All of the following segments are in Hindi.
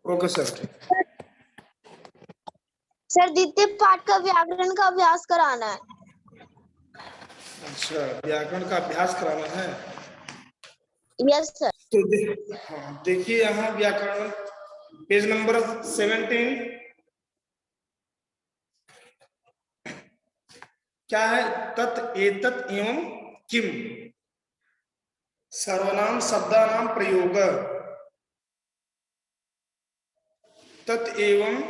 Okay sir. सर द्वितीय पाठ का व्याकरण का अभ्यास कराना है। अच्छा, व्याकरण का अभ्यास कराना है। Yes sir. तो देखिए यहाँ व्याकरण पेज नंबर 17 क्या है? तत् एतत् एवं किम, सर्वनाम शब्दानाम प्रयोग। तत् एवं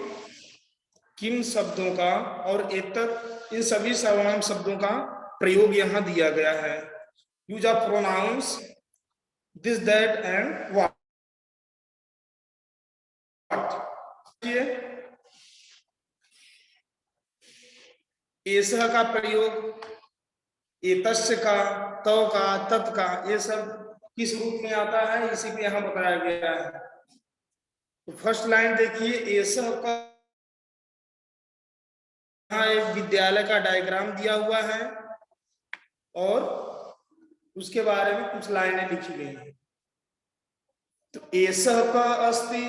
किम शब्दों का और एतत्, इन सभी सर्वनाम शब्दों का प्रयोग यहाँ दिया गया है। Use of pronouns this that and what. एसह का प्रयोग, एतस्य का, तव का, तत् का, ये सब किस रूप में आता है इसी को यहाँ बताया गया है। तो फर्स्ट लाइन देखिए, एसह का यहाँ एक विद्यालय का डायग्राम दिया हुआ है और उसके बारे में कुछ लाइनें लिखी गई हैं। तो एसह का अस्ति,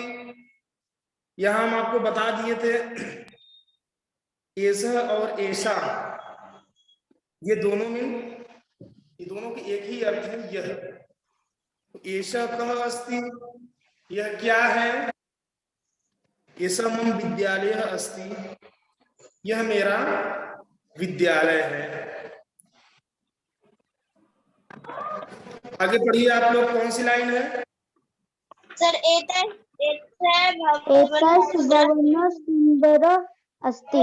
यहां हम आपको बता दिए थे एसह और ऐसा ये दोनों के एक ही अर्थ है। यह ऐसा कह अस्ति, यह क्या है? ऐसा मम विद्यालय अस्ति, यह मेरा विद्यालय है। आगे पढ़िए आप लोग, कौन सी लाइन है सर? सुंदर अस्ति।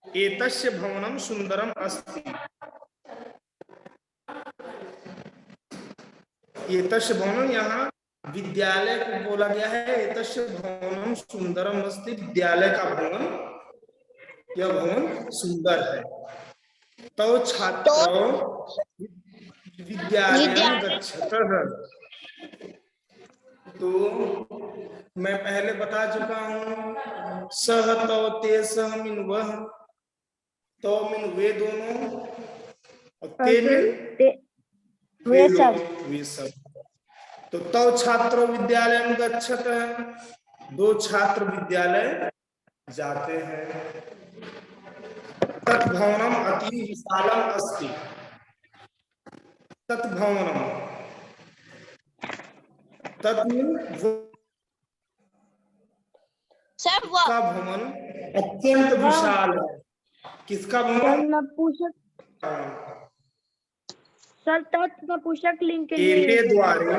एतस्य भवनम सुंदरम अस्ति। एतस्य भवनम, यहाँ विद्यालय को बोला गया है। एतस्य भवनम सुंदरम अस्ति, विद्यालय का भवन, यह भवन सुंदर है। तो छात्रो विद्यालयं गच्छतः। तो मैं पहले बता चुका हूं, सह तो ते सह मिन वह, तो मिन वे दोनों, और ते मिन वे सब। तो छात्रों विद्यालयं गच्छतः, दो छात्र विद्यालय जाते हैं। तत् भवनम अति विशालम अस्ति। तत् भवनम, का भवन अत्यंत विशाल है। किसका भवन? सर नपुंसक लिंग के एते लिए द्वारे,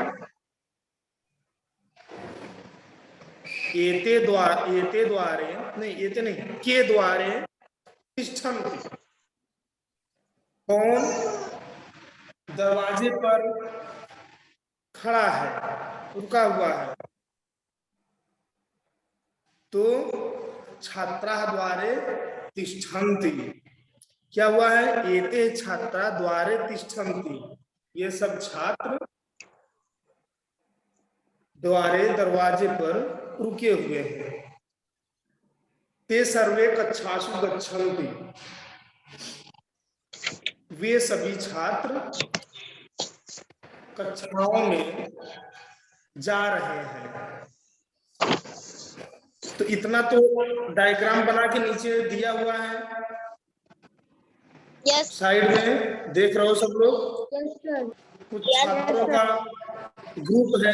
के द्वारे तिष्ठन्ति। कौन दरवाजे पर खड़ा है, रुका हुआ है? तो छात्रा द्वारे तिष्ठन्ति, क्या हुआ है? एते छात्रा द्वारे तिष्ठन्ति, ये सब छात्र द्वारे, दरवाजे पर रुके हुए हैं। ते सर्वे कक्षासु गच्छन्ति, वे सभी छात्र कक्षाओं में जा रहे हैं। तो इतना तो डायग्राम बना के नीचे दिया हुआ है। साइड में देख रहे हो सब लोग? कुछ छात्रों का ग्रुप है,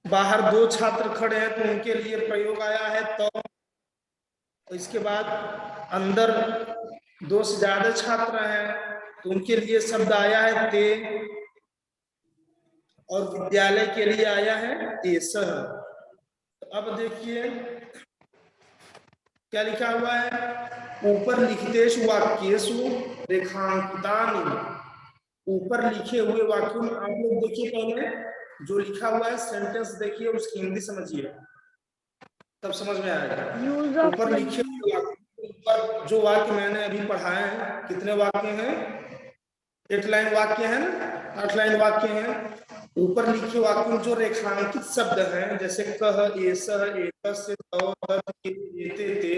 बाहर दो छात्र खड़े हैं तो उनके लिए प्रयोग आया है। तो इसके बाद अंदर दो से ज्यादा छात्र हैं तो उनके लिए शब्द आया है ते, और विद्यालय के लिए आया है एसह। तो अब देखिए क्या लिखा हुआ है, ऊपर लिखितेषु वाक्येषु रेखांकितानि। ऊपर लिखे हुए वाक्यों में आप लोग देखिए, पहले जो लिखा हुआ है सेंटेंस देखिए, उसकी हिंदी समझिए तब समझ में आएगा। ऊपर लिखे हुए ऊपर जो वाक्य मैंने अभी पढ़ाए हैं, कितने वाक्य हैं? 8 लाइन वाक्य है ना, 8 लाइन वाक्य हैं। ऊपर लिखे वाक्यों में जो रेखांकित शब्द हैं, जैसे कह, एसह, एतस्य, तव, तत्, एते, ते,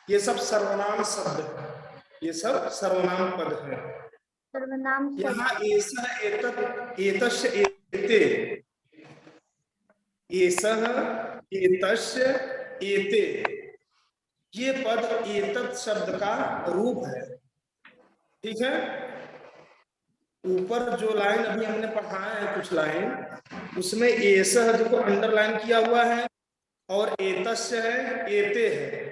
ये सब सर्वनाम शब्द है, ये सब सर्वनाम पद है। सर्वनाम यहाँ एसह, एतत्, एतस्य, एते, एसह, एतस्य, एते, ये पद एतत् शब्द का रूप है। ठीक है, ऊपर जो लाइन अभी हमने पढ़ाया है कुछ लाइन, उसमें एसह जो अंडरलाइन किया हुआ है और एतस्य है, एते है।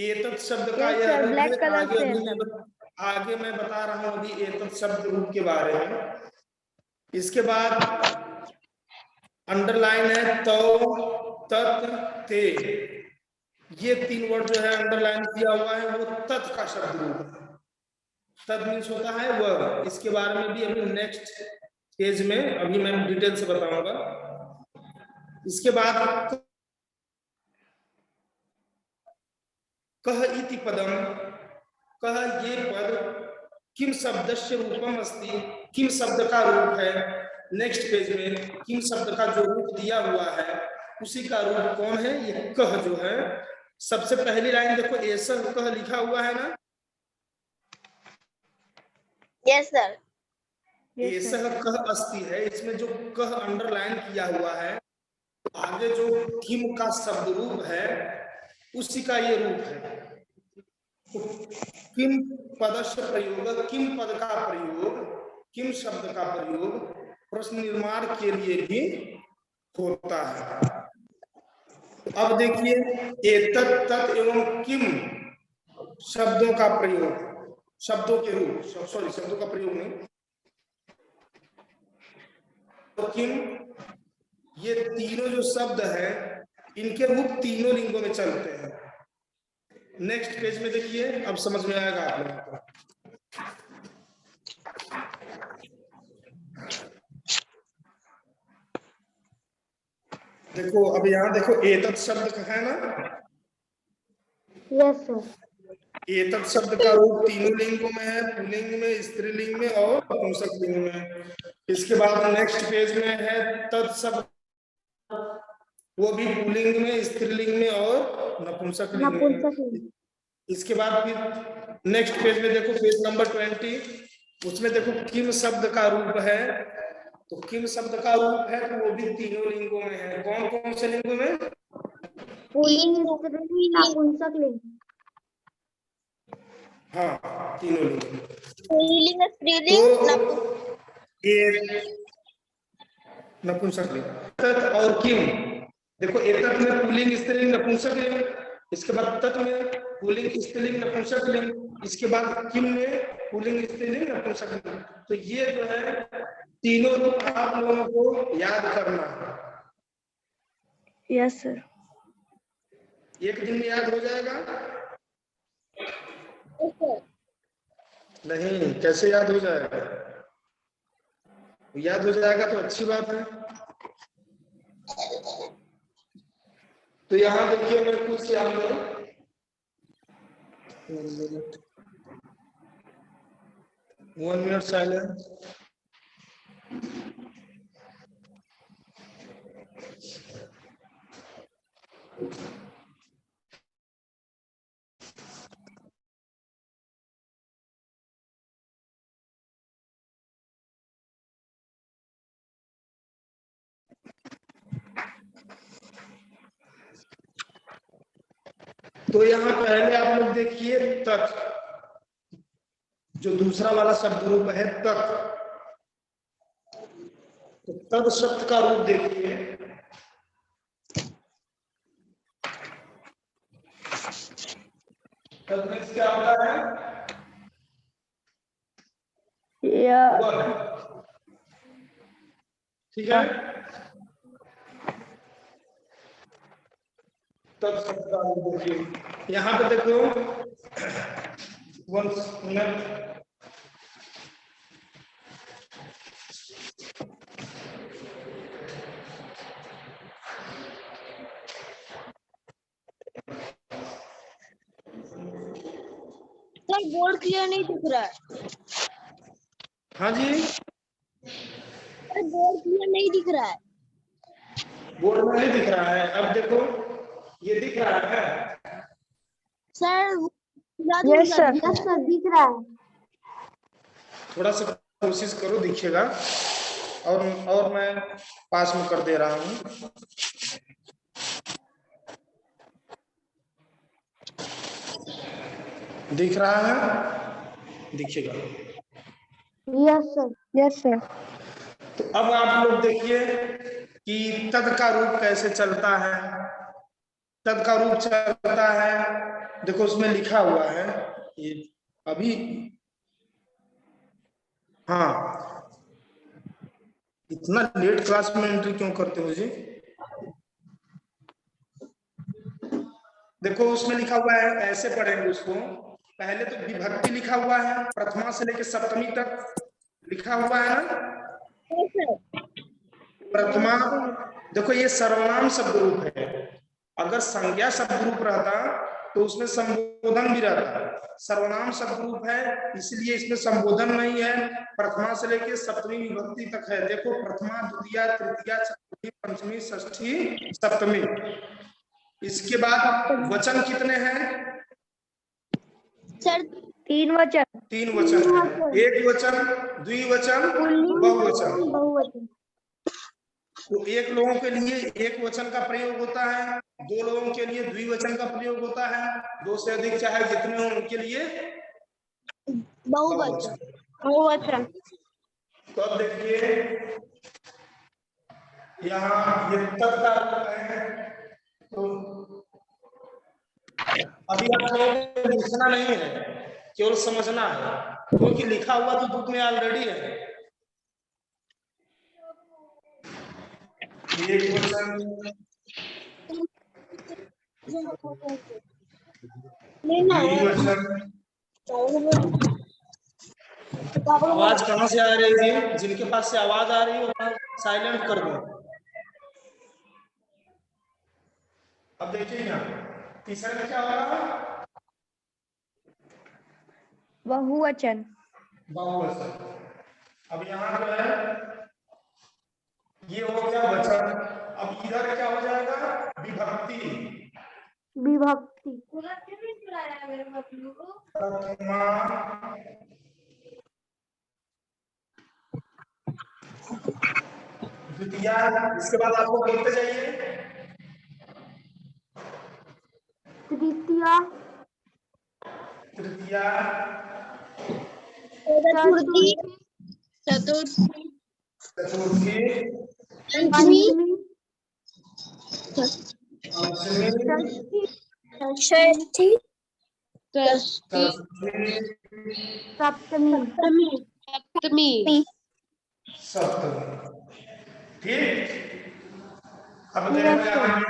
एतत् शब्द का Yes, यह sir, रूप black है। color आगे से है अभी सब। आगे मैं बता रहा हूं अभी एतत् शब्द रूप के बारे में। इसके बाद अंडरलाइन है तो, तत्, ते, ये तीन वर्ड जो है अंडरलाइन किया हुआ है, वो तत् का शब्द रूप है। तत् मीन्स होता है वह। इसके बारे में भी अभी नेक्स्ट पेज में अभी मैं डिटेल से बताऊंगा। इसके बाद कह इति पदम, कह ये पद किम शब्दस्य रूपम अस्ति, किम शब्द का रूप है। नेक्स्ट पेज में किम शब्द का जो रूप दिया हुआ है उसी का रूप कौन है, ये कह जो है। सबसे पहली लाइन देखो, ऐसा कह लिखा हुआ है ना। Yes, sir. ऐसा कह अस्ति है, इसमें जो कह अंडरलाइन किया हुआ है, आगे जो किम का शब्द रूप है उसी का ये रूप है। किम पदस्य प्रयोग, किम पद का प्रयोग, किम शब्द का प्रयोग प्रश्न निर्माण के लिए भी होता है। अब देखिए, एतत्, तत् एवं किम शब्दों का प्रयोग, शब्दों के रूप, सॉरी शब्दों का प्रयोग नहीं, तो किम, ये तीनों जो शब्द है इनके रूप तीनों लिंगों में चलते हैं। नेक्स्ट पेज में देखिए, अब समझ में आएगा आप लोगों को। देखो अब यहाँ देखो, एतत् शब्द का है ना। Yes, sir. एतत् शब्द का रूप तीनों लिंगों में है, पुल्लिंग में, स्त्रीलिंग में और नपुंसक लिंग में। इसके बाद नेक्स्ट पेज में है तत् शब्द, वो भी पुल्लिंग में, स्त्रीलिंग में और नपुंसक लिंग में। इसके बाद फिर नेक्स्ट पेज में देखो, पेज नंबर 20, उसमें देखो किम शब्द का रूप है। तो किम शब्द का रूप है तो वो भी तीनों लिंगों में है। कौन कौन से लिंगों में? पुल्लिंग, स्त्रीलिंग, नपुंसक लिंग। हाँ, तीनों लिंगों में। पुल्लिंग, स्त्रीलिंग, नपुंसक लिंग। तत् और किम, देखो एतत् में पुल्लिंग, स्त्रीलिंग, नपुंसक लिंग। इसके बाद तत् में पुल्लिंग, स्त्रीलिंग, नपुंसक लिंग। इसके बाद किम में पुल्लिंग, स्त्रीलिंग, नपुंसक लिंग। तो ये जो है तीनों रूप आप लोगों को याद करना है। Yes sir. एक दिन में याद हो जाएगा? नहीं, कैसे याद हो जाएगा? याद हो जाएगा तो अच्छी बात है। तो यहाँ देखिए, मैं कुछ यहाँ पर 1 मिनट साइलेंस। तो यहाँ पहले आप लोग देखिए तत्, जो दूसरा वाला शब्द रूप है तत्। तो तत् शब्द का रूप देखिए, तत् में क्या होता है? ठीक है, तत् शब्द का रूप देखिए। यहाँ पे देखो, 1 मिनट। सर बोर्ड क्लियर नहीं दिख रहा है। हाँ जी, सर बोर्ड क्लियर नहीं दिख रहा है। बोर्ड में नहीं दिख रहा है। अब देखो, ये दिख रहा है सर यस सर दिख रहा है। थोड़ा सा कोशिश करो, दिखेगा। और मैं पास में कर दे रहा हूँ। दिख रहा है, दिखेगा। Yes sir, yes sir. तो अब आप लोग देखिए कि तद का रूप कैसे चलता है। तद का रूप चलता है, देखो उसमें लिखा हुआ है ये अभी। हाँ, इतना लेट क्लास में एंट्री क्यों करते हो जी? देखो उसमें लिखा हुआ है, ऐसे पढ़ेंगे उसको। पहले तो विभक्ति लिखा हुआ है, प्रथमा से लेकर सप्तमी तक लिखा हुआ है ना। प्रथमा, देखो ये सर्वनाम शब्द रूप है। अगर संज्ञा शब्द रूप रहता तो उसमें संबोधन भी रहता। सर्वनाम शब्द रूप है इसलिए इसमें संबोधन नहीं है। प्रथमा से लेकर सप्तमी विभक्ति तक है। देखो प्रथमा, द्वितीया, तृतीया, चतुर्थी, पंचमी, षष्ठी, सप्तमी। इसके बाद वचन कितने हैं सर? 3 वचन। 3 वचन है। एक वचन, द्विवचन, बहुवचन। बहुवचन। तो एक लोगों के लिए एक वचन का प्रयोग होता है, 2 लोगों के लिए द्विवचन का प्रयोग होता है, 2 से अधिक चाहे जितने हो उनके लिए बहुवचन। बहुवचन। तो अब देखिए यहाँ ये तद का रूप है। तो अभी आप लोगों को लिखना नहीं है, केवल समझना है, क्योंकि लिखा हुआ तो बुक में ऑलरेडी है। एक वचन, द्विवचन। आवाज कहाँ से आ रही है? जिनके पास से आवाज आ रही है साइलेंट कर दो। अब देखिए यहाँ तीसरा में क्या होगा? बहुवचन। बहुवचन। अब यहाँ जो है ये हो गया वचन। अब इधर क्या हो जाएगा? विभक्ति। विभक्ति। प्रथमा, द्वितीया। इसके बाद आपको बोलते जाइए। तृतीया, तृतीया, चतुर्थी, चतुर्थी, चतुर्थी, पंचमी, पंचमी, षष्ठी, सप्तमी। सप्तमी। सप्तमी। ठीक। अब देखो यहाँ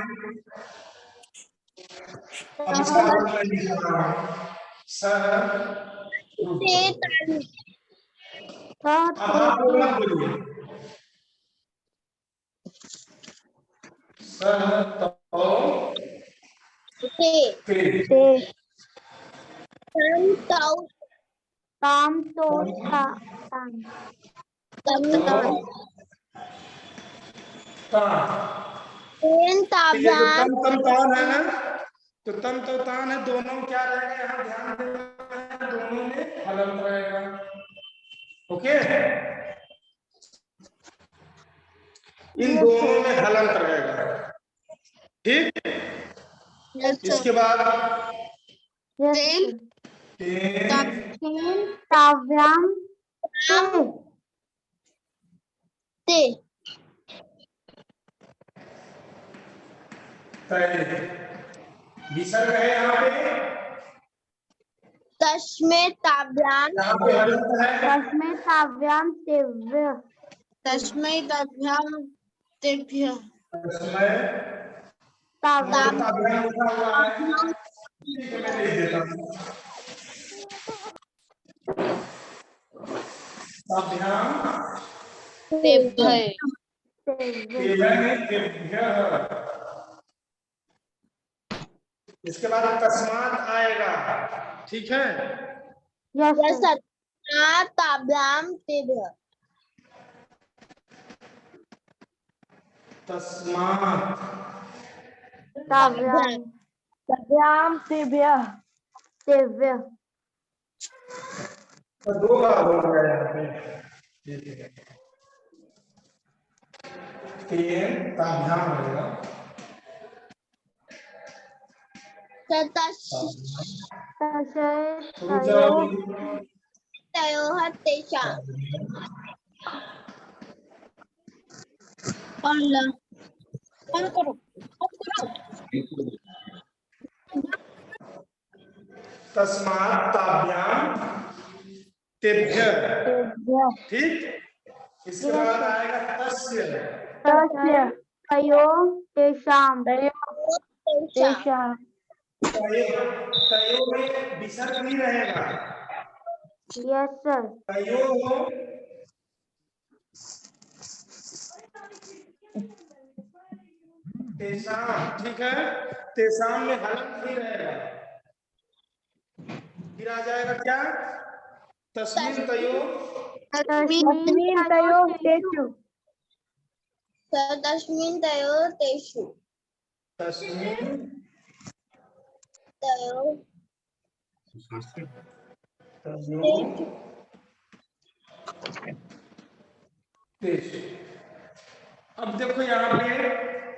अब इसका मतलब लिख रहा हूँ सर। अब आप लोग मत बोलिए सर। ताम तो ये जो तम तम तान है ना, तो तम तो तान है, दोनों क्या रहेगा यहाँ ध्यान देना है, दोनों में हलंत रहेगा। ओके, इन दोनों में हलंत रहेगा। ठीक। इसके बाद ताभ्याम ते। विसर्ग है यहाँ पे। तस्मे ताभ्याम, यहाँ पे हलंत है। तस्मै ताभ्याम तेभ्य। तस्मै ताभ्याम तेभ्य। तस्मै ताभ्याम ताभ्याम लिखा हुआ है, ठीक है, मैं लिख देता हूँ। ताभ्याम तेभ्य। इसके बाद तस्मात आएगा। ठीक है। Yes sir. ताभ्याम तेभ्य। तस्मात ताभ्याम ताभ्याम तेभ्य तेभ्य। तो 2 बार बोल रहा है यहाँ पे। तेन ताभ्याम रहेगा तयोः तेषां ऑन करो तस्मात् ताभ्याम तेभ्य। ठीक, इसके बाद आएगा तस्य। तेषां तेषां तयो में विसर्ग नहीं रहेगा। यस सर तयो तेषाम, ठीक है, तेषाम में हलंत नहीं रहेगा। फिर आ जाएगा क्या, तस्मिन तयो तस्मिन् तयोः तेषु तस्मिन् तयोः तेषु तस्मिन तयोः तयो तेषु। अब देखो यहाँ पे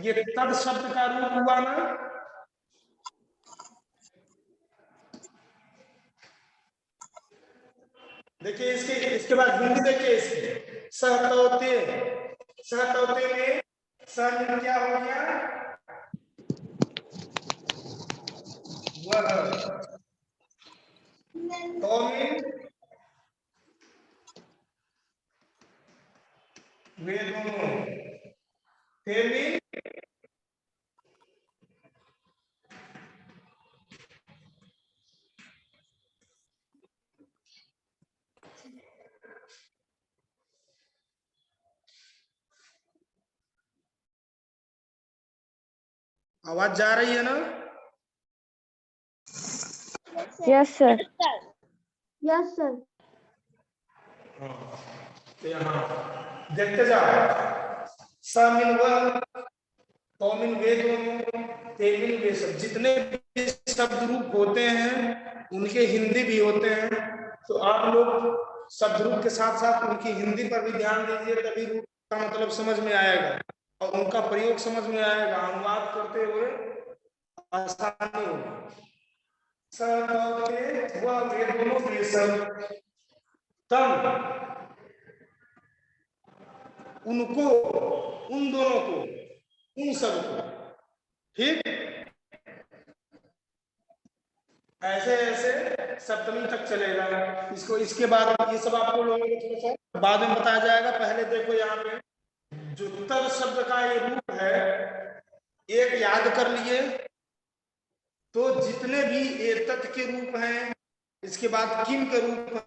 ये तद शब्द का रूप हुआ ना, देखिए इसके बाद हिंदी देखिए इसकी, सहतौते, सहतौते में सह में क्या हो गया, वह, तो में वे दोनों, ते में आवाज जा रही है ना? यस सर यस सर तो यहाँ देखते जाओ, समिन वह, तौमिन वे दोनों, तेमिन वे सब, जितने भी शब्द रूप होते हैं उनके हिंदी भी होते हैं। तो आप लोग शब्द रूप के साथ साथ उनकी हिंदी पर भी ध्यान दीजिए, तभी रूप का मतलब समझ में आएगा और उनका प्रयोग समझ में आएगा, अनुवाद करते हुए आसानी होगी। वह वे दोनों वे सब, तब उनको, उन दोनों को, उन सबको, ठीक, ऐसे ऐसे सप्तमी तक चलेगा। इसको इसके बाद ये सब आपको लोगों को थोड़ा सा बाद में बताया जाएगा। पहले देखो यहाँ पे जो तब शब्द का ये रूप है, एक याद कर लिए तो जितने भी एतत् के रूप हैं, इसके बाद किम के रूप